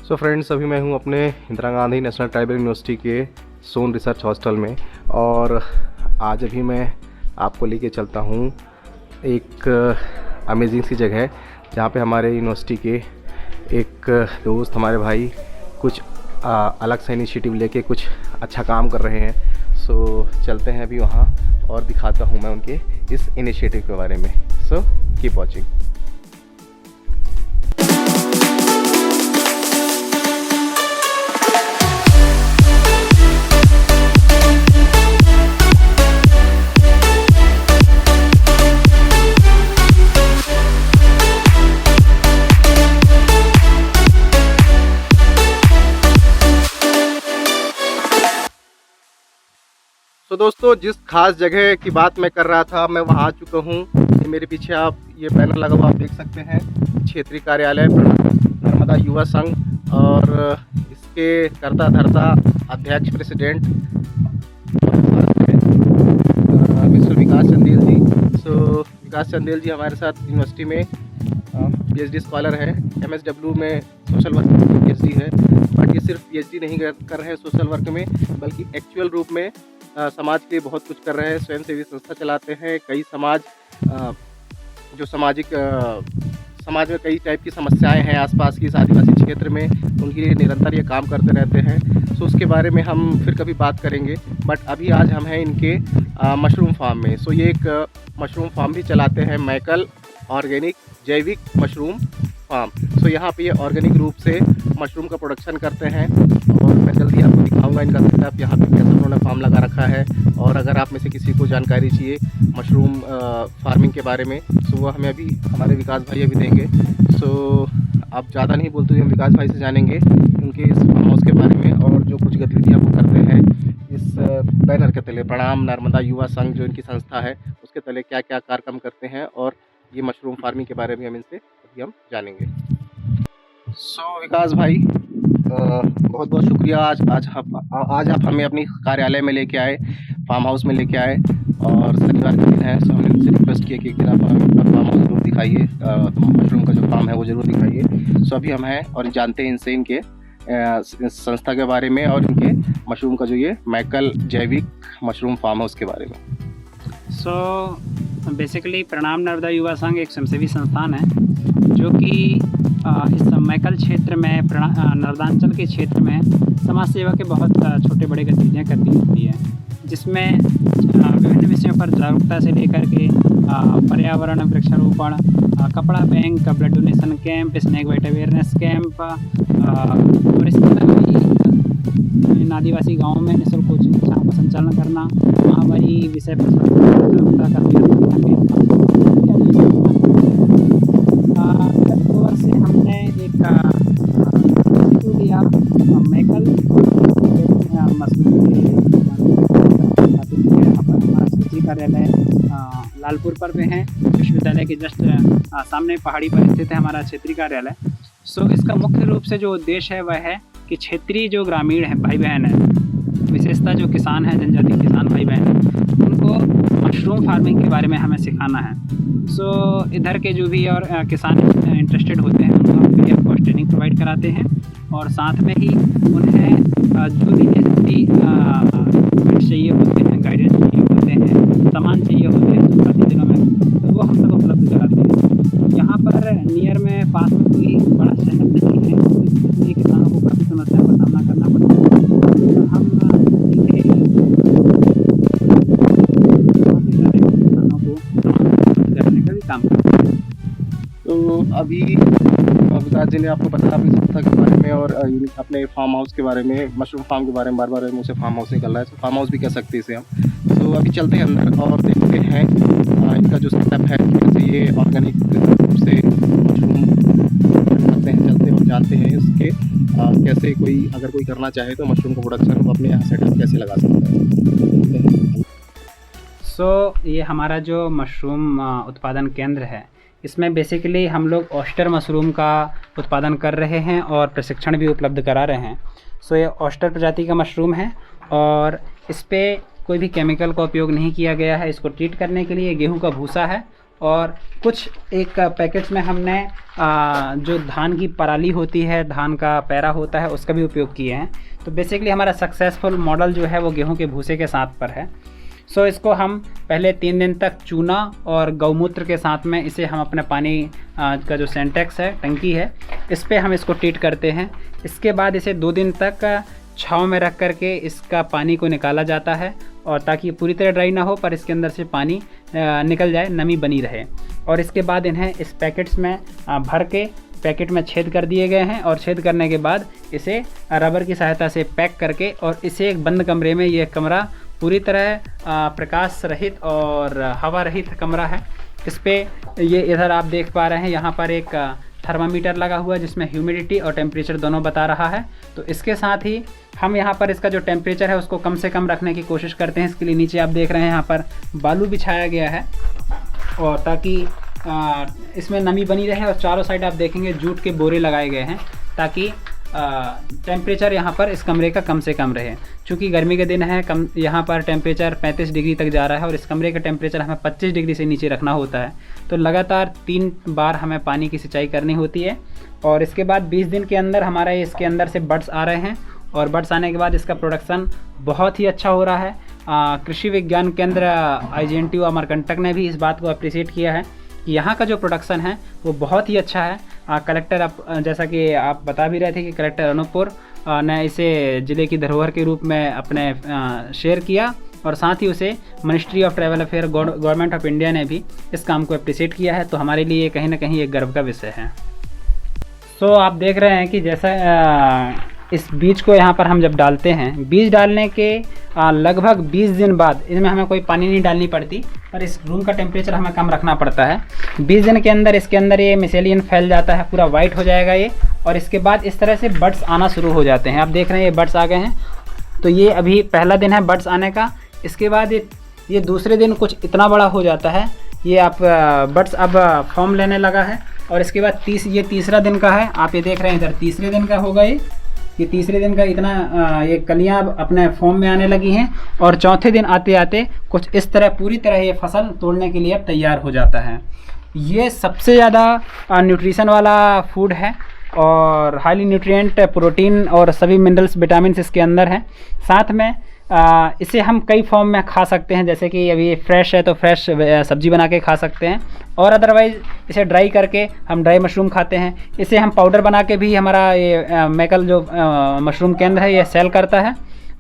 So friends, अभी मैं हूँ अपने Indira Gandhi national tribal university के सोन रिसर्च हॉस्टल में। और आज अभी मैं आपको लेके चलता हूँ एक अमेजिंग सी जगह जहाँ पे हमारे यूनिवर्सिटी के एक दोस्त, हमारे भाई कुछ अलग सा इनिशिएटिव लेके कुछ अच्छा काम कर रहे हैं। सो चलते हैं अभी वहाँ और दिखाता हूँ मैं उनके इस इनिशिएटिव के बारे में। So keep watching. तो दोस्तों, जिस खास जगह की बात मैं कर रहा था मैं वहाँ आ चुका हूँ। ये मेरे पीछे आप ये बैनर लगा हुआ आप देख सकते हैं, क्षेत्रीय कार्यालय नर्मदा युवा संघ, और इसके कर्ता धर्ता अध्यक्ष प्रेसिडेंट मिस्टर विकास चंदेल जी। सो विकास चंदेल जी हमारे साथ यूनिवर्सिटी में PhD स्कॉलर है, MSW में सोशल वर्क में PhD है। बट ये सिर्फ PhD नहीं कर रहे हैं सोशल वर्क में, बल्कि एक्चुअल रूप में समाज के लिए बहुत कुछ कर रहे हैं। स्वयंसेवी संस्था चलाते हैं। कई समाज जो समाज में कई टाइप की समस्याएं हैं आसपास की इस आदिवासी क्षेत्र में, उनके लिए निरंतर ये काम करते रहते हैं। सो उसके बारे में हम फिर कभी बात करेंगे। बट अभी आज हम हैं इनके मशरूम फार्म में। सो ये एक मशरूम फार्म भी चलाते हैं, मैकल ऑर्गेनिक जैविक मशरूम फार्म। सो यहाँ पे ये ऑर्गेनिक रूप से मशरूम का प्रोडक्शन करते हैं, और मैं जल्दी आपको दिखाऊंगा इनका सेटअप, यहाँ पे कैसे उन्होंने फार्म लगा रखा है। और अगर आप में से किसी को जानकारी चाहिए मशरूम फार्मिंग के बारे में, सो वो हमें अभी हमारे विकास भाई अभी देंगे। सो आप ज़्यादा नहीं बोलते हुए हम विकास भाई से जानेंगे उनके इस फार्म हाउस के बारे में और जो कुछ गतिविधियाँ वो करते हैं इस बैनर के तले, प्रणाम नर्मदा युवा संघ जो इनकी संस्था है उसके तले क्या क्या कार्यक्रम करते हैं, और ये मशरूम फार्मिंग के बारे में हम इनसे अभी हम जानेंगे। सो विकास भाई, बहुत बहुत शुक्रिया आज आप हमें अपनी कार्यालय में लेके आए, फार्म हाउस में लेके आए, और शनिवार के दिन है। सो हमने इनसे रिक्वेस्ट किया कि एक दिन आप हमें फार्म हाउस जरूर दिखाइए, मशरूम का जो फार्म है वो ज़रूर दिखाइए। सो अभी हम हैं और जानते हैं इनसे इनके संस्था के बारे में और इनके मशरूम का जो ये मैकल जैविक मशरूम फार्म है उसके बारे में। सो बेसिकली प्रणाम नर्मदा युवा संघ एक स्वयंसेवी संस्थान है जो कि इस मैकल क्षेत्र में नर्मदांचल के क्षेत्र में समाज सेवा के बहुत छोटे बड़े गतिविधियाँ करती रहती है, जिसमें विभिन्न विषयों पर जागरूकता से लेकर के पर्यावरण, वृक्षारोपण, कपड़ा bank, blood donation camp, snake bite awareness camp, और इसके अलावा इन आदिवासी गाँवों में निःशुल्क कोचिंग कक्षाओं का संचालन करना, महामारी विषय पर जागरूकता से हमने एक लिया मैकल मशरूम के हमारा क्षेत्रीय कार्यालय लालपुर पर में है, विश्वविद्यालय के जस्ट सामने पहाड़ी पर स्थित है हमारा क्षेत्रीय कार्यालय। सो इसका मुख्य रूप से जो उद्देश्य है वह है कि क्षेत्रीय जो ग्रामीण है भाई बहन है, विशेषतः जो किसान हैं, जनजाति किसान भाई बहन, उनको मशरूम फार्मिंग के बारे में हमें सिखाना है। सो इधर के जो भी और किसान इंटरेस्टेड होते हैं उनको हम free of cost training provide कराते हैं, और साथ में ही उन्हें जो भी नेसेसरी चाहिए होते हैं, गाइडेंस चाहिए होते हैं, सामान चाहिए होते हैं शुरुआती दिनों में, तो वो हम सब उपलब्ध कराते हैं। यहाँ पर नियर में पास में कोई बड़ा शहर नहीं है, इसलिए किसानों को काफ़ी समस्याओं का सामना करना पड़ता है। तो हम किसानों को करने का भी काम करते हैं। तो अभी विकास जी ने आपको बताया अपनी संस्था के बारे में और अपने फार्म हाउस के बारे में, मशरूम फार्म के बारे में, बार बार मुझसे फार्म हाउस निकल रहा है, तो फार्म हाउस भी कह सकते हैं इसे हम। तो अभी चलते हैं अंदर और देखते हैं इनका जो सेटअप है, कैसे ये ऑर्गेनिक रूप से मशरूम करते हैं। चलते हैं और जानते हैं इसके कैसे अगर कोई करना चाहे तो मशरूम का प्रोडक्शन वो अपने यहाँ सेटअप कैसे लगा सकता है। सो ये हमारा जो मशरूम उत्पादन केंद्र है, इसमें बेसिकली हम लोग ऑस्टर मशरूम का उत्पादन कर रहे हैं और प्रशिक्षण भी उपलब्ध करा रहे हैं। सो ये ऑस्टर प्रजाति का मशरूम है और इस पर कोई भी केमिकल का उपयोग नहीं किया गया है। इसको ट्रीट करने के लिए गेहूं का भूसा है और कुछ एक पैकेट्स में हमने जो धान की पराली होती है, धान का पैरा होता है, उसका भी उपयोग किए हैं। तो बेसिकली हमारा सक्सेसफुल मॉडल जो है वो गेहूं के भूसे के साथ पर है। सो इसको हम पहले 3 दिन तक चूना और गौमूत्र के साथ में इसे हम अपने पानी का जो सेंटेक्स है, टंकी है, इस पे हम इसको ट्रीट करते हैं। इसके बाद इसे 2 दिन तक छाँव में रख करके इसका पानी को निकाला जाता है, और ताकि पूरी तरह ड्राई ना हो पर इसके अंदर से पानी निकल जाए, नमी बनी रहे। और इसके बाद इन्हें इस पैकेट्स में भर के पैकेट में छेद कर दिए गए हैं, और छेद करने के बाद इसे रबर की सहायता से पैक करके, और इसे एक बंद कमरे में, ये कमरा पूरी तरह प्रकाश रहित और हवा रहित कमरा है। इस पे ये इधर आप देख पा रहे हैं, यहाँ पर एक थर्मामीटर लगा हुआ है जिसमें ह्यूमिडिटी और टेम्परेचर दोनों बता रहा है। तो इसके साथ ही हम यहाँ पर इसका जो टेम्परेचर है उसको कम से कम रखने की कोशिश करते हैं। इसके लिए नीचे आप देख रहे हैं यहाँ पर बालू बिछाया गया है, और ताकि इसमें नमी बनी रहे। और चारों साइड आप देखेंगे जूट के बोरे लगाए गए हैं, ताकि टेम्परेचर यहाँ पर इस कमरे का कम से कम रहे। चूँकि गर्मी के दिन है, कम यहाँ पर टेम्परेचर 35 डिग्री तक जा रहा है, और इस कमरे का टेम्परेचर हमें 25 डिग्री से नीचे रखना होता है। तो लगातार 3 बार हमें पानी की सिंचाई करनी होती है। और इसके बाद 20 दिन के अंदर हमारा इसके अंदर से बर्ड्स आ रहे हैं, और बर्ड्स आने के बाद इसका प्रोडक्शन बहुत ही अच्छा हो रहा है। कृषि विज्ञान केंद्र IGNTU अमरकंटक ने भी इस बात को अप्रिशिएट किया है कि यहाँ का जो प्रोडक्शन है वो बहुत ही अच्छा है। कलेक्टर, जैसा कि आप बता भी रहे थे कि कलेक्टर अनूपपुर ने इसे ज़िले की धरोहर के रूप में अपने शेयर किया, और साथ ही उसे ministry of travel affair, government of India ने भी इस काम को अप्रिशिएट किया है। तो हमारे लिए कहीं ना कहीं एक गर्व का विषय है। सो आप देख रहे हैं कि जैसा इस बीज को यहाँ पर हम जब डालते हैं, बीज डालने के लगभग 20 दिन बाद, इसमें हमें कोई पानी नहीं डालनी पड़ती, पर इस रूम का टेम्परेचर हमें कम रखना पड़ता है। 20 दिन के अंदर इसके अंदर ये मिसेलियन फैल जाता है, पूरा वाइट हो जाएगा ये, और इसके बाद इस तरह से बर्ड्स आना शुरू हो जाते हैं। आप देख रहे हैं ये बर्ड्स आ गए हैं। तो ये अभी पहला दिन है बर्ड्स आने का। इसके बाद ये दूसरे दिन कुछ इतना बड़ा हो जाता है, ये आप बर्ड्स अब फॉर्म लेने लगा है। और इसके बाद ये तीसरा दिन का है, आप ये देख रहे हैं इधर तीसरे दिन का होगा ये तीसरे दिन का इतना ये कलियां अपने फॉर्म में आने लगी हैं। और चौथे दिन आते आते कुछ इस तरह पूरी तरह ये फसल तोड़ने के लिए अब तैयार हो जाता है। ये सबसे ज़्यादा न्यूट्रिशन वाला फूड है, और हाईली न्यूट्रिएंट, प्रोटीन और सभी मिनरल्स, विटामिन इसके अंदर हैं। साथ में इसे हम कई फॉर्म में खा सकते हैं, जैसे कि अभी फ्रेश है तो फ्रेश सब्जी बना के खा सकते हैं, और अदरवाइज़ इसे ड्राई करके हम ड्राई मशरूम खाते हैं। इसे हम पाउडर बना के भी, हमारा ये मैकल जो मशरूम केंद्र है ये सेल करता है।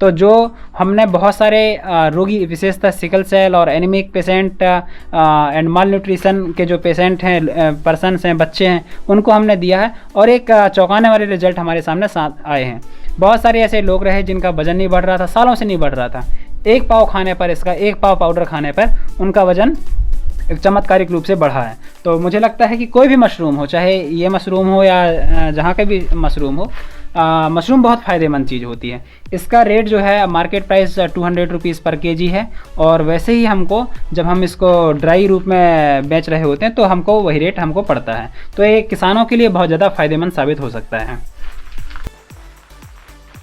तो जो हमने बहुत सारे रोगी, विशेषतः सिकल सेल और anaemic patient and mall nutrition के जो पेशेंट हैं, पर्सनस हैं, बच्चे हैं, उनको हमने दिया है, और एक चौंकाने वाले रिजल्ट हमारे सामने साथ आए हैं। बहुत सारे ऐसे लोग रहे जिनका वजन नहीं बढ़ रहा था, सालों से नहीं बढ़ रहा था। 1 पाव खाने पर, इसका 1 पाव पाउडर खाने पर उनका वजन एक चमत्कारिक रूप से बढ़ा है। तो मुझे लगता है कि कोई भी मशरूम हो, चाहे ये मशरूम हो या जहाँ का भी मशरूम हो, मशरूम बहुत फ़ायदेमंद चीज़ होती है। इसका रेट जो है मार्केट प्राइस 200 रुपीज़ पर केजी है, और वैसे ही हमको जब हम इसको ड्राई रूप में बेच रहे होते हैं तो हमको वही रेट हमको पड़ता है। तो ये किसानों के लिए बहुत ज़्यादा फ़ायदेमंद साबित हो सकता है।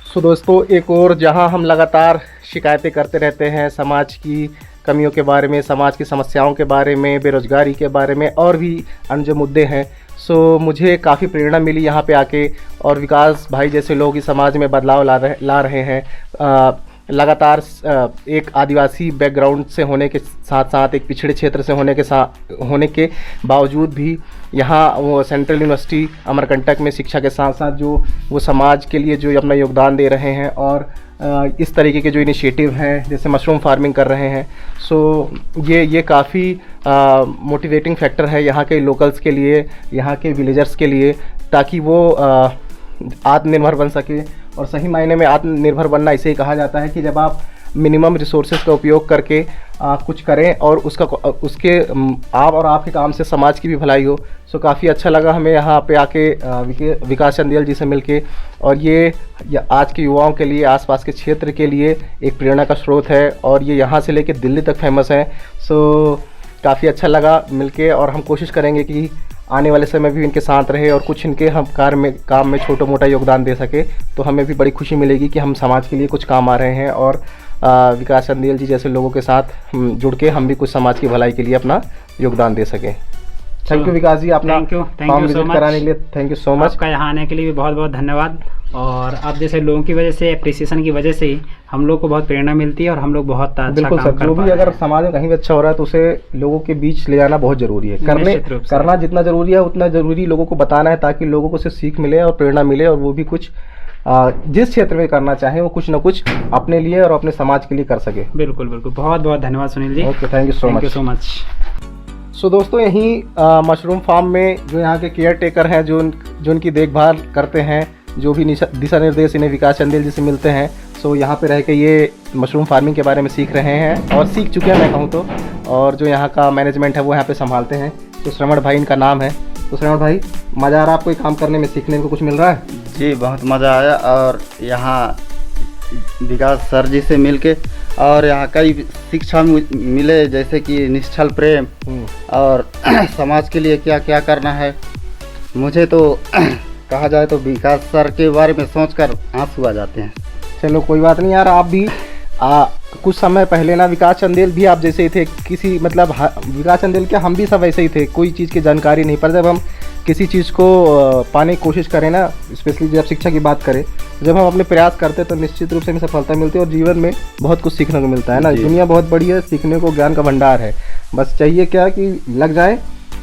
सो दोस्तों, एक और जहां हम लगातार शिकायतें करते रहते हैं समाज की कमियों के बारे में, समाज की समस्याओं के बारे में, बेरोज़गारी के बारे में, और भी अन्य जो मुद्दे हैं, सो मुझे काफ़ी प्रेरणा मिली यहाँ पे आके, और विकास भाई जैसे लोग इस समाज में बदलाव ला रहे हैं। लगातार एक आदिवासी बैकग्राउंड से होने के साथ साथ, एक पिछड़े क्षेत्र से होने के बावजूद भी यहाँ वो सेंट्रल यूनिवर्सिटी अमरकंटक में शिक्षा के साथ साथ जो वो समाज के लिए जो अपना योगदान दे रहे हैं, और इस तरीके के जो इनिशिएटिव हैं, जैसे मशरूम फार्मिंग कर रहे हैं, सो ये काफ़ी मोटिवेटिंग फैक्टर है यहाँ के लोकल्स के लिए, यहाँ के विलेजर्स के लिए, ताकि वो आत्मनिर्भर बन सके। और सही मायने में आत्मनिर्भर बनना इसे ही कहा जाता है कि जब आप मिनिमम रिसोर्सेज का उपयोग करके कुछ करें, और उसके आप और आपके काम से समाज की भी भलाई हो। सो काफ़ी अच्छा लगा हमें यहाँ पे आके विकास चंदेल जी से मिलके, और ये आज के युवाओं के लिए, आसपास के क्षेत्र के लिए एक प्रेरणा का स्रोत है, और ये यहाँ से लेकर दिल्ली तक फेमस है। सो काफ़ी अच्छा लगा मिलके, और हम कोशिश करेंगे कि आने वाले समय भी इनके साथ रहे, और कुछ इनके हम काम में छोटा मोटा योगदान दे सके, तो हमें भी बड़ी खुशी मिलेगी कि हम समाज के लिए कुछ काम आ रहे हैं। और विकास चंदेल जी जैसे लोगों के साथ जुड़ के हम भी कुछ समाज की भलाई के लिए अपना योगदान दे सकें। थैंक यू विकास जी, अपना thank you form so visit much. कराने के लिए थैंक यू सो मच। आपका यहाँ आने के लिए भी बहुत बहुत धन्यवाद। और आप जैसे लोगों की वजह से, अप्रिसिएशन की वजह से ही हम लोग को बहुत प्रेरणा मिलती है और हम लोग बहुत अच्छा बिल्कुल काम सर, कर जो पा भी रहे अगर हैं। समाज में कहीं भी अच्छा हो रहा है तो उसे लोगों के बीच ले जाना बहुत जरूरी है। निश्चित रूप से। करना जितना जरूरी है उतना जरूरी लोगों को बताना है, ताकि लोगों को उससे सीख मिले और प्रेरणा मिले, और वो भी कुछ जिस क्षेत्र में करना चाहे वो कुछ ना कुछ अपने लिए और अपने समाज के लिए कर सके। बिल्कुल बिल्कुल, बहुत बहुत धन्यवाद Sunil ji. Okay, thank you so thank you much. So much. So दोस्तों, यहीं मशरूम फार्म में जो यहाँ के केयर टेकर हैं, जो उनकी देखभाल करते हैं, जो भी दिशा निर्देश इन्हें विकास चंदेल जी से मिलते हैं, सो यहाँ पे रह के ये मशरूम फार्मिंग के बारे में सीख रहे हैं और सीख चुके हैं मैं कहूँ तो। और जो यहाँ का मैनेजमेंट है वो यहाँ पे संभालते हैं, तो श्रवण भाई इनका नाम है। तो श्रवण भाई, मज़ा आ रहा है आपको ये काम करने में, सीखने को कुछ मिल रहा है? जी बहुत मज़ा आया, और यहाँ विकास सर जी से मिलके और यहाँ कई शिक्षा मिले, जैसे कि निश्चल प्रेम और समाज के लिए क्या क्या करना है। मुझे तो कहा जाए तो विकास सर के बारे में सोचकर आंसू आ जाते हैं। चलो कोई बात नहीं यार, आप भी कुछ समय पहले ना विकास चंदेल भी आप जैसे ही थे, किसी मतलब विकास चंदेल क्या, हम भी सब ऐसे ही थे, कोई चीज़ की जानकारी नहीं, पर जब हम किसी चीज़ को पाने की कोशिश करें ना, स्पेशली जब शिक्षा की बात करें, जब हम अपने प्रयास करते हैं तो निश्चित रूप से हमें सफलता मिलती है और जीवन में बहुत कुछ सीखने को मिलता है ना। दुनिया बहुत बड़ी है, सीखने को ज्ञान का भंडार है, बस चाहिए क्या कि लग जाए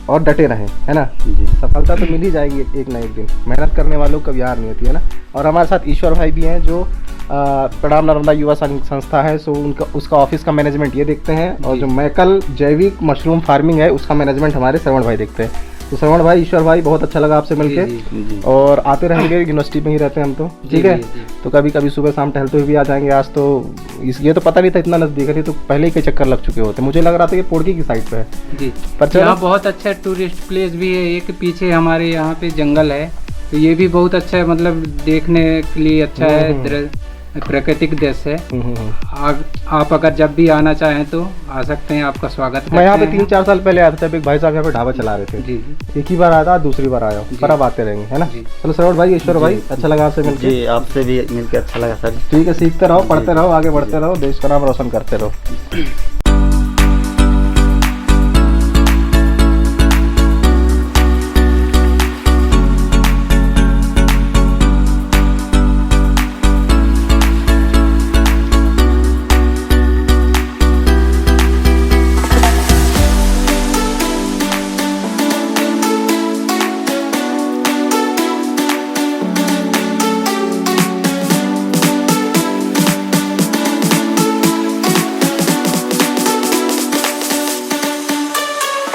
और डटे रहें, है ना जी। सफलता तो मिल ही जाएगी एक ना एक दिन, मेहनत करने वालों को कभी हार नहीं होती है ना। और हमारे साथ ईश्वर भाई भी हैं, जो प्रणाम नर्मदा युवा संस्था है, सो उसका ऑफिस का मैनेजमेंट ये देखते हैं, और जो मैकल जैविक मशरूम फार्मिंग है उसका मैनेजमेंट हमारे श्रवण भाई देखते हैं। तो श्रवण भाई, ईश्वर भाई, बहुत अच्छा लगा आपसे मिलके, और आते रहेंगे, यूनिवर्सिटी में ही रहते हैं हम तो, ठीक है। तो कभी कभी सुबह शाम टहलते हुए भी आ जाएंगे। आज तो ये तो पता नहीं था इतना नज़दीक है, तो पहले ही कई चक्कर लग चुके होते, मुझे लग रहा था कि पोड़की की साइड पे है जी। पर चलो, यहाँ बहुत अच्छा टूरिस्ट प्लेस भी है, एक पीछे हमारे यहाँ पे जंगल है, तो ये भी बहुत अच्छा है, मतलब देखने के लिए अच्छा है, प्राकृतिक दृश्य है। आप अगर जब भी आना चाहें तो आ सकते हैं, आपका स्वागत करते हैं। मैं यहाँ पे 3-4 साल पहले आया था, जब एक भाई साहब यहाँ पे ढाबा चला रहे थे। जी एक ही बार आया था, दूसरी बार आया हूँ, पर अब आते रहेंगे, है ना। चलो श्रवण भाई, ईश्वर भाई, अच्छा लगा आपसे मिलके। जी आपसे भी मिलकर अच्छा लगा सर। ठीक है, सीखते रहो, पढ़ते रहो, आगे बढ़ते रहो, देश का नाम रोशन करते रहो।